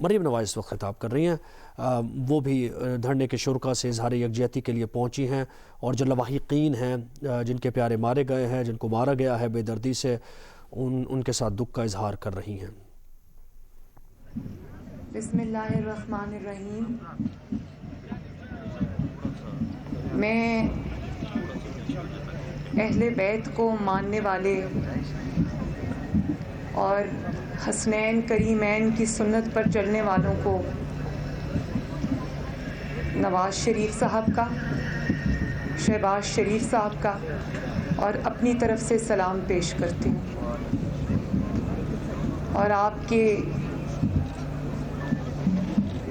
مریم نواز اس وقت خطاب کر رہی ہیں، وہ بھی دھرنے کے شرکا سے اظہار یکجہتی کے لیے پہنچی ہیں، اور جو لواحقین ہیں جن کے پیارے مارے گئے ہیں، جن کو مارا گیا ہے بے دردی سے، ان کے ساتھ دکھ کا اظہار کر رہی ہیں۔ بسم اللہ الرحمن الرحیم۔ میں اہل بیت کو ماننے والے اور حسنین کریمین کی سنت پر چلنے والوں کو نواز شریف صاحب کا، شہباز شریف صاحب کا اور اپنی طرف سے سلام پیش کرتی ہوں، اور آپ کے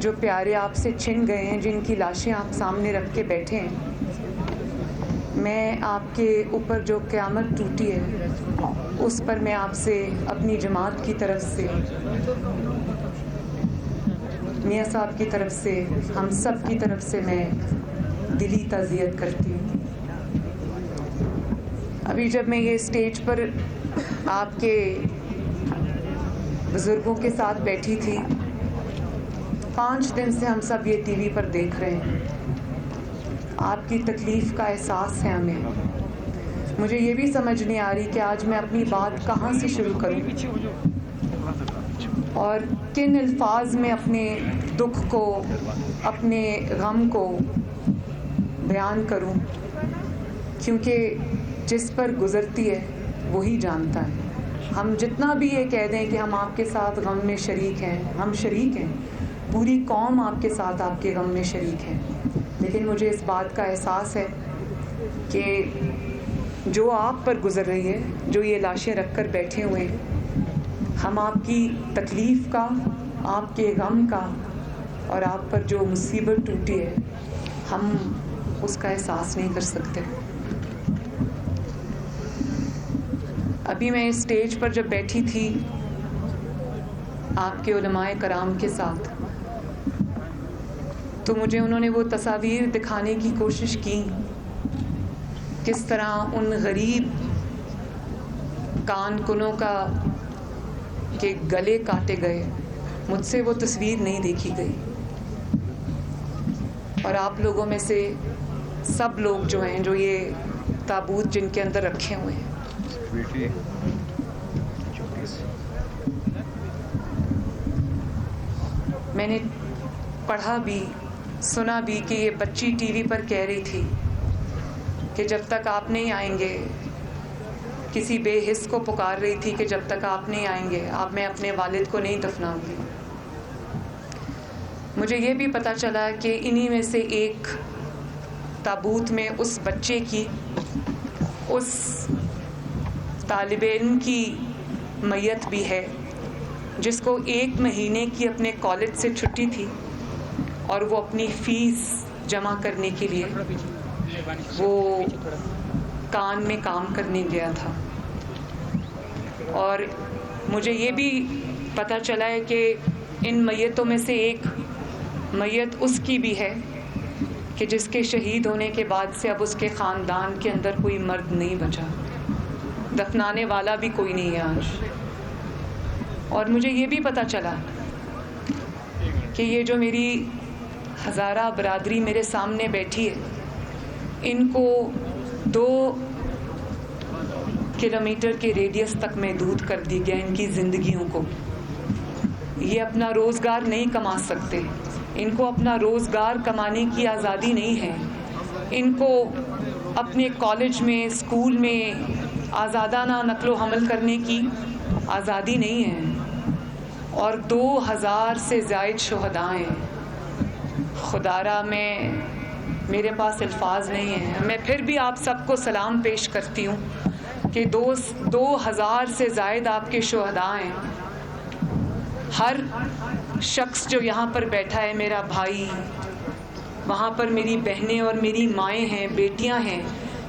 جو پیارے آپ سے چھن گئے ہیں، جن کی لاشیں آپ سامنے رکھ کے بیٹھے ہیں، میں آپ کے اوپر جو قیامت ٹوٹی ہے اس پر میں آپ سے اپنی جماعت کی طرف سے، میاں صاحب کی طرف سے، ہم سب کی طرف سے میں دلی تعزیت کرتی ہوں۔ ابھی جب میں یہ اسٹیج پر آپ کے بزرگوں کے ساتھ بیٹھی تھی، 5 دن سے ہم سب یہ ٹی وی پر دیکھ رہے ہیں، آپ کی تکلیف کا احساس ہے ہمیں۔ مجھے یہ بھی سمجھ نہیں آ رہی کہ آج میں اپنی بات کہاں سے شروع کروں اور کن الفاظ میں اپنے دکھ کو، اپنے غم کو بیان کروں، کیونکہ جس پر گزرتی ہے وہی جانتا ہے۔ ہم جتنا بھی یہ کہہ دیں کہ ہم آپ کے ساتھ غم میں شریک ہیں، ہم شریک ہیں، پوری قوم آپ کے ساتھ آپ کے غم میں شریک ہے، لیکن مجھے اس بات کا احساس ہے کہ جو آپ پر گزر رہی ہے، جو یہ لاشیں رکھ کر بیٹھے ہوئے ہیں، ہم آپ کی تکلیف کا، آپ کے غم کا اور آپ پر جو مصیبت ٹوٹی ہے، ہم اس کا احساس نہیں کر سکتے۔ ابھی میں اسٹیج پر جب بیٹھی تھی آپ کے علماء کرام کے ساتھ، تو مجھے انہوں نے وہ تصاویر دکھانے کی کوشش کی، کس طرح ان غریب کان کنوں کا کے گلے کاٹے گئے۔ مجھ سے وہ تصویر نہیں دیکھی گئی، اور آپ لوگوں میں سے سب لوگ جو ہیں، جو یہ تابوت جن کے اندر رکھے ہوئے ہیں، میں نے پڑھا بھی، سنا بھی کہ یہ بچی ٹی وی پر کہہ رہی تھی کہ جب تک آپ نہیں آئیں گے، کسی بے حس کو پکار رہی تھی کہ جب تک آپ نہیں آئیں گے میں اپنے والد کو نہیں دفناؤں گی۔ مجھے یہ بھی پتہ چلا کہ انہی میں سے ایک تابوت میں اس بچے کی، اس طالب علم کی میت بھی ہے، جس کو 1 مہینے کی اپنے کالج سے چھٹی تھی، اور وہ اپنی فیس جمع کرنے کے لیے وہ کان میں کام کرنے گیا تھا۔ اور مجھے یہ بھی پتہ چلا ہے کہ ان میتوں میں سے ایک میت اس کی بھی ہے کہ جس کے شہید ہونے کے بعد سے اب اس کے خاندان کے اندر کوئی مرد نہیں بچا، دفنانے والا بھی کوئی نہیں ہے آج۔ اور مجھے یہ بھی پتہ چلا کہ یہ جو میری ہزارہ برادری میرے سامنے بیٹھی ہے، ان کو 2 کلومیٹر کے ریڈیس تک محدود کر دی گیا، ان کی زندگیوں کو۔ یہ اپنا روزگار نہیں کما سکتے، ان کو اپنا روزگار کمانے کی آزادی نہیں ہے، ان کو اپنے کالج میں، اسکول میں آزادانہ نقل و حمل کرنے کی آزادی نہیں ہے، اور 2000 سے زائد شہداء ہیں۔ خدارا میرے پاس الفاظ نہیں ہیں۔ میں پھر بھی آپ سب کو سلام پیش کرتی ہوں کہ 2000 سے زائد آپ کے شہداء ہیں۔ ہر شخص جو یہاں پر بیٹھا ہے میرا بھائی، وہاں پر میری بہنیں اور میری مائیں ہیں، بیٹیاں ہیں،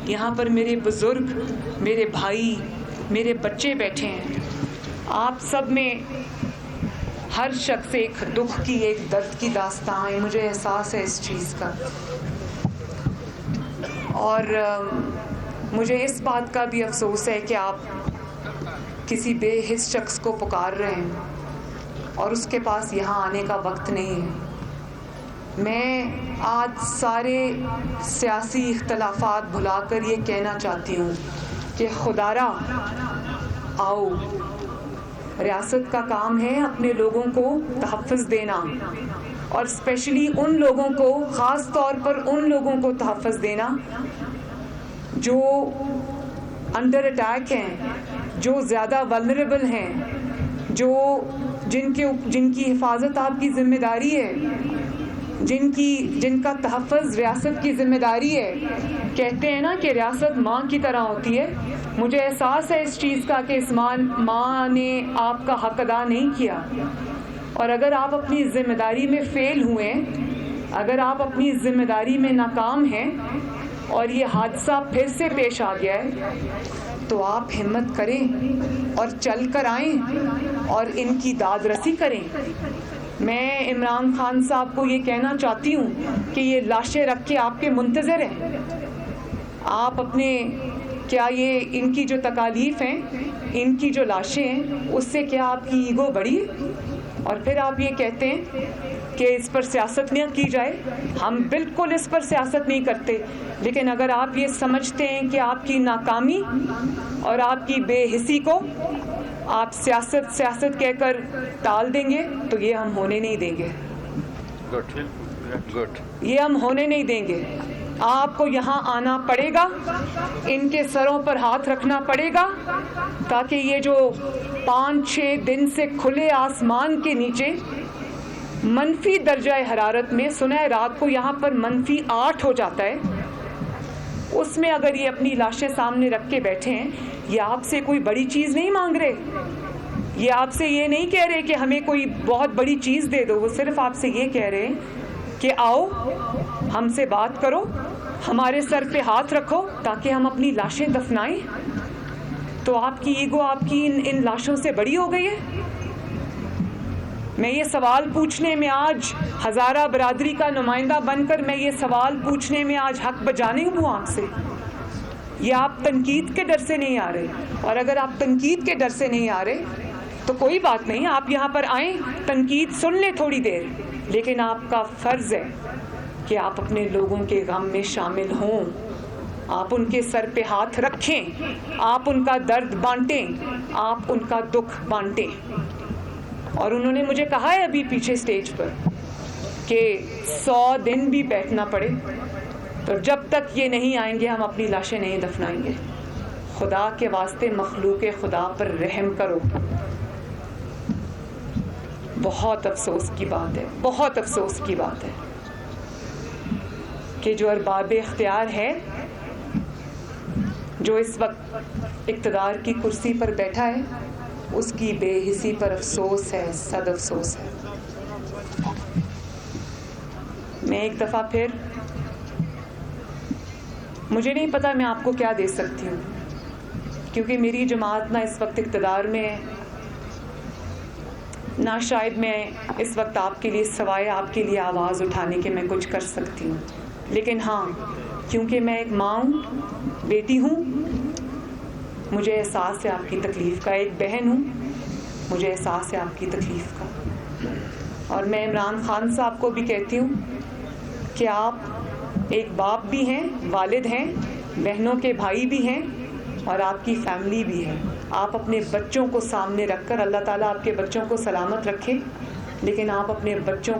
یہاں پر میرے بزرگ، میرے بھائی، میرے بچے بیٹھے ہیں۔ آپ سب میں ہر شخص ایک دکھ کی، ایک درد کی داستان ہے، مجھے احساس ہے اس چیز کا۔ اور مجھے اس بات کا بھی افسوس ہے کہ آپ کسی بے حس شخص کو پکار رہے ہیں، اور اس کے پاس یہاں آنے کا وقت نہیں ہے. میں آج سارے سیاسی اختلافات بھلا کر یہ کہنا چاہتی ہوں کہ خدارا آؤ. ریاست کا کام ہے اپنے لوگوں کو تحفظ دینا، اور اسپیشلی ان لوگوں کو، خاص طور پر ان لوگوں کو تحفظ دینا جو انڈر اٹیک ہیں، جو زیادہ ولنریبل ہیں، جن کی حفاظت آپ کی ذمہ داری ہے، جن کا تحفظ ریاست کی ذمہ داری ہے. کہتے ہیں نا کہ ریاست ماں کی طرح ہوتی ہے. مجھے احساس ہے اس چیز کا کہ اس ماں نے آپ کا حق ادا نہیں کیا، اور اگر آپ اپنی ذمہ داری میں فیل ہوئے، اگر آپ اپنی ذمہ داری میں ناکام ہیں اور یہ حادثہ پھر سے پیش آ گیا ہے، تو آپ ہمت کریں اور چل کر آئیں اور ان کی داد رسی کریں. میں عمران خان صاحب کو یہ کہنا چاہتی ہوں کہ یہ لاشیں رکھ کے آپ کے منتظر ہیں. آپ اپنے کیا یہ ان کی جو تکالیف ہیں، ان کی جو لاشیں ہیں، اس سے کیا آپ کی ایگو بڑھی ہے؟ اور پھر آپ یہ کہتے ہیں کہ اس پر سیاست نہ کی جائے. ہم بالکل اس پر سیاست نہیں کرتے، لیکن اگر آپ یہ سمجھتے ہیں کہ آپ کی ناکامی اور آپ کی بے حسی کو آپ سیاست کہہ کر ٹال دیں گے تو یہ ہم ہونے نہیں دیں گے. یہ ہم ہونے نہیں دیں گے. آپ کو یہاں آنا پڑے گا، ان کے سروں پر ہاتھ رکھنا پڑے گا، تاکہ یہ جو 5-6 دن سے کھلے آسمان کے نیچے منفی درجہ حرارت میں، سنا ہے رات کو یہاں پر -8 ہو جاتا ہے، اس میں اگر یہ اپنی لاشیں سامنے رکھ کے بیٹھے ہیں، یہ آپ سے کوئی بڑی چیز نہیں مانگ رہے. یہ آپ سے یہ نہیں کہہ رہے کہ ہمیں کوئی بہت بڑی چیز دے دو. وہ صرف آپ سے یہ کہہ رہے ہیں کہ آؤ ہم سے بات کرو، ہمارے سر پہ ہاتھ رکھو تاکہ ہم اپنی لاشیں دفنائیں. تو آپ کی ایگو آپ کی ان لاشوں سے بڑی ہو گئی ہے. میں یہ سوال پوچھنے میں آج ہزارہ برادری کا نمائندہ بن کر میں یہ سوال پوچھنے میں آج حق بجانے ہوں آپ سے. یہ آپ تنقید کے ڈر سے نہیں آ رہے، اور اگر آپ تنقید کے ڈر سے نہیں آ رہے تو کوئی بات نہیں، آپ یہاں پر آئیں، تنقید سن لیں تھوڑی دیر، لیکن آپ کا فرض ہے کہ آپ اپنے لوگوں کے غم میں شامل ہوں. آپ ان کے سر پہ ہاتھ رکھیں، آپ ان کا درد بانٹیں، آپ ان کا دکھ بانٹیں. اور انہوں نے مجھے کہا ہے ابھی پیچھے سٹیج پر کہ 100 دن بھی بیٹھنا پڑے تو جب تک یہ نہیں آئیں گے ہم اپنی لاشیں نہیں دفنائیں گے. خدا کے واسطے مخلوق خدا پر رحم کرو. بہت افسوس کی بات ہے، بہت افسوس کی بات ہے کہ جو ارباب اختیار ہے، جو اس وقت اقتدار کی کرسی پر بیٹھا ہے، اس کی بے حسی پر افسوس ہے، صد افسوس ہے. میں ایک دفعہ پھر، مجھے نہیں پتا میں آپ کو کیا دے سکتی ہوں، کیونکہ میری جماعت نہ اس وقت اقتدار میں ہے، نہ شاید میں اس وقت آپ کے لیے سوائے آپ کے لیے آواز اٹھانے کے میں کچھ کر سکتی ہوں. لیکن ہاں، کیونکہ میں ایک ماں ہوں، بیٹی ہوں، مجھے احساس ہے آپ کی تکلیف کا. ایک بہن ہوں، مجھے احساس ہے آپ کی تکلیف کا. اور میں عمران خان صاحب کو بھی کہتی ہوں کہ آپ ایک باپ بھی ہیں، والد ہیں، بہنوں کے بھائی بھی ہیں، اور آپ کی فیملی بھی ہے. آپ اپنے بچوں کو سامنے رکھ کر، اللہ تعالیٰ آپ کے بچوں کو سلامت رکھے، لیکن آپ اپنے بچوں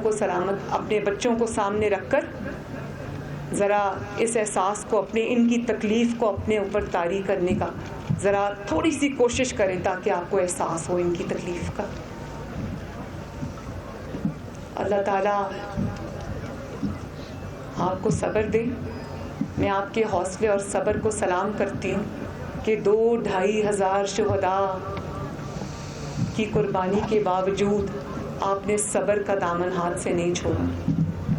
کو سامنے رکھ کر ذرا اس احساس کو، ان کی تکلیف کو اپنے اوپر طاری کرنے کا ذرا تھوڑی سی کوشش کریں، تاکہ آپ کو احساس ہو ان کی تکلیف کا. اللہ تعالیٰ آپ کو صبر دے. میں آپ کے حوصلے اور صبر کو سلام کرتی ہوں کہ 2-2.5 ہزار شہداء کی قربانی کے باوجود آپ نے صبر کا دامن ہاتھ سے نہیں چھوڑا.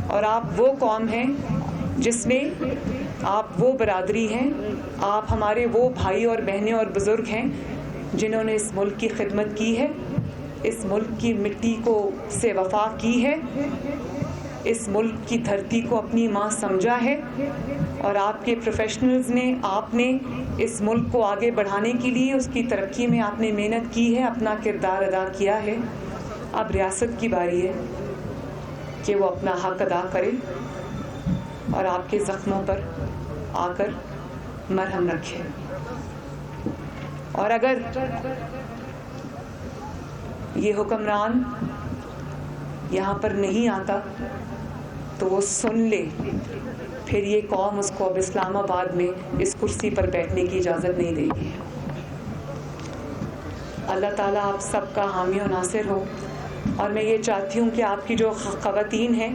اور آپ وہ قوم ہیں جس میں آپ وہ برادری ہیں، آپ ہمارے وہ بھائی اور بہنیں اور بزرگ ہیں جنہوں نے اس ملک کی خدمت کی ہے، اس ملک کی مٹی سے وفا کی ہے، اس ملک کی دھرتی کو اپنی ماں سمجھا ہے. اور آپ کے پروفیشنلز نے، آپ نے اس ملک کو آگے بڑھانے کے لیے، اس کی ترقی میں آپ نے محنت کی ہے، اپنا کردار ادا کیا ہے. اب ریاست کی باری ہے کہ وہ اپنا حق ادا کرے اور آپ کے زخموں پر آ کر مرہم رکھے. اور اگر یہ حکمران یہاں پر نہیں آتا تو وہ سن لے, پھر یہ قوم اس کو اب اسلام آباد میں اس کرسی پر بیٹھنے کی اجازت نہیں دے گی. اللہ تعالیٰ آپ سب کا حامی و ناصر ہو. اور میں یہ چاہتی ہوں کہ آپ کی جو خواتین ہیں,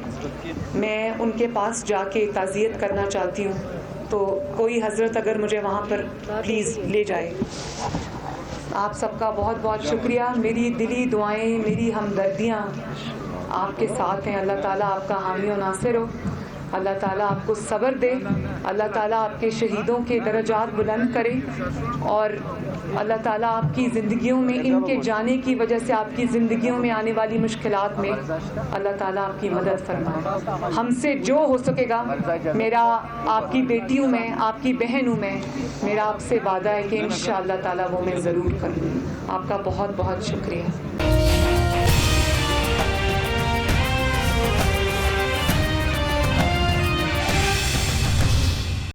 میں ان کے پاس جا کے تعزیت کرنا چاہتی ہوں, تو کوئی حضرت اگر مجھے وہاں پر پلیز لے جائے. آپ سب کا بہت بہت شکریہ. میری دلی دعائیں, میری ہمدردیاں آپ کے ساتھ ہیں. اللہ تعالیٰ آپ کا حامی و ناصر ہو. اللہ تعالیٰ آپ کو صبر دے. اللہ تعالیٰ آپ کے شہیدوں کے درجات بلند کرے. اور اللہ تعالیٰ آپ کی زندگیوں میں, ان کے جانے کی وجہ سے آپ کی زندگیوں میں آنے والی مشکلات میں اللہ تعالیٰ آپ کی مدد فرمائے. ہم سے جو ہو سکے گا, میرا آپ کی بیٹی ہوں میں, آپ کی بہن ہوں میں, میرا آپ سے وعدہ ہے کہ انشاءاللہ تعالیٰ وہ میں ضرور کروں. آپ کا بہت بہت شکریہ.